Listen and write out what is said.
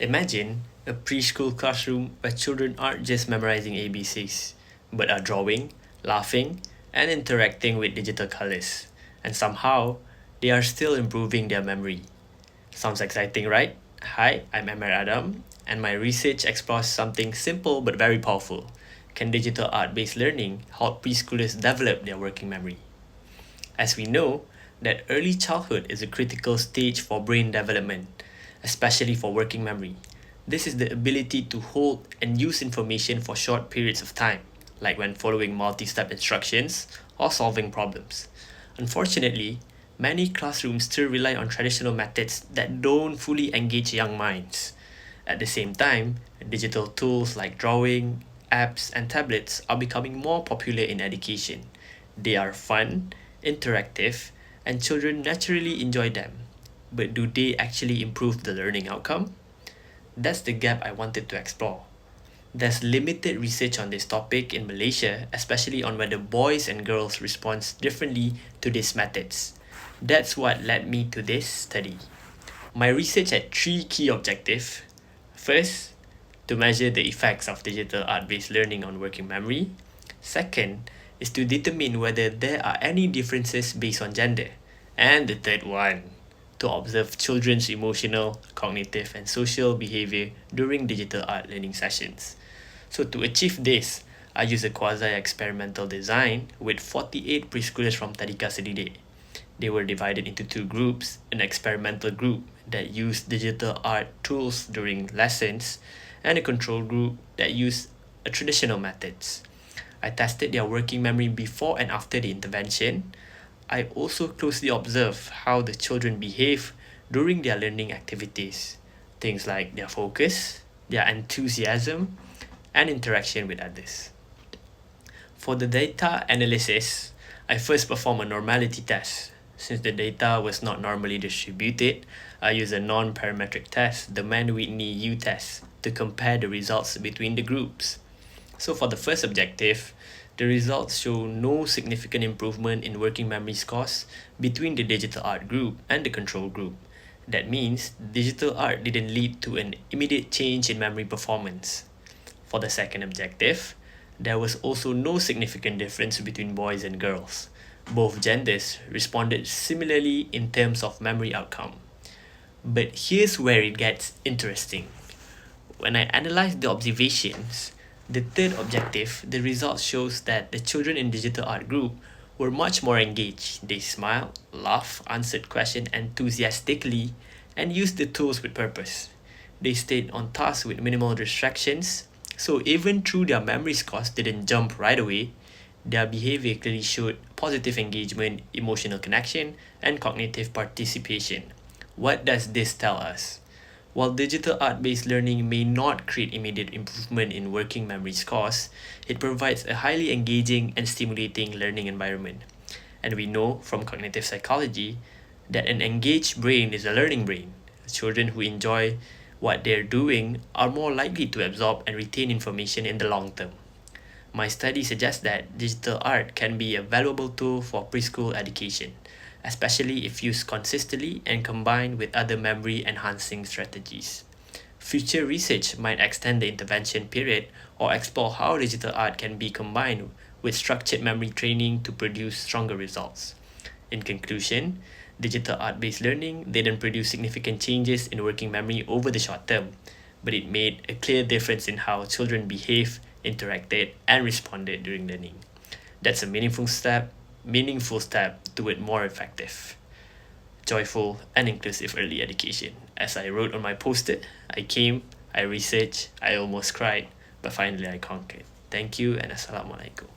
Imagine a preschool classroom where children aren't just memorizing ABCs, but are drawing, laughing, and interacting with digital colors. And somehow, they are still improving their memory. Sounds exciting, right? Hi, I'm Emir Adam, and my research explores something simple but very powerful. Can digital art based learning help preschoolers develop their working memory? As we know, that early childhood is a critical stage for brain development, especially for working memory. This is the ability to hold and use information for short periods of time, like when following multi step instructions or solving problems. Unfortunately, many classrooms still rely on traditional methods that don't fully engage young minds. At the same time, digital tools like drawing, apps, and tablets are becoming more popular in education. They are fun, interactive, and children naturally enjoy them. But do they actually improve the learning outcome? That's the gap I wanted to explore. There's limited research on this topic in Malaysia, especially on whether boys and girls respond differently to these methods. That's what led me to this study. My research had three key objectives. First, to measure the effects of digital art based learning on working memory. Second, is to determine whether there are any differences based on gender. And the third one, to observe children's emotional, cognitive, and social behavior during digital art learning sessions. So, to achieve this, I used a quasi experimental design with 48 preschoolers from Tadika Sedide. They were divided into two groups, an experimental group that used digital art tools during lessons, and a control group that used traditional methods. I tested their working memory before and after the intervention. I also closely observed how the children behave during their learning activities, things like their focus, their enthusiasm, and interaction with others. For the data analysis, I first performed a normality test. Since the data was not normally distributed, I used a non-parametric test, the Mann-Whitney U-test, to compare the results between the groups. So for the first objective, the results show no significant improvement in working memory scores between the digital art group and the control group. That means digital art didn't lead to an immediate change in memory performance. For the second objective, there was also no significant difference between boys and girls. Both genders responded similarly in terms of memory outcome. But here's where it gets interesting. When I analyzed the observations, the third objective, the results shows that the children in digital art group were much more engaged. They smiled, laughed, answered questions enthusiastically, and used the tools with purpose. They stayed on task with minimal distractions, so even though their memory scores didn't jump right away, their behavior clearly showed positive engagement, emotional connection, and cognitive participation. What does this tell us? While digital art based learning may not create immediate improvement in working memory scores, it provides a highly engaging and stimulating learning environment. And we know from cognitive psychology that an engaged brain is a learning brain. Children who enjoy what they're doing are more likely to absorb and retain information in the long term. My study suggests that digital art can be a valuable tool for preschool education, especially if used consistently and combined with other memory enhancing strategies. Future research might extend the intervention period or explore how digital art can be combined with structured memory training to produce stronger results. In conclusion, digital art based learning didn't produce significant changes in working memory over the short term, but it made a clear difference in how children behave, interacted, and responded during learning. That's a meaningful step toward more effective, joyful, and inclusive early education. As I wrote on my post-it, I came, I researched, I almost cried, but finally I conquered. Thank you and Assalamualaikum.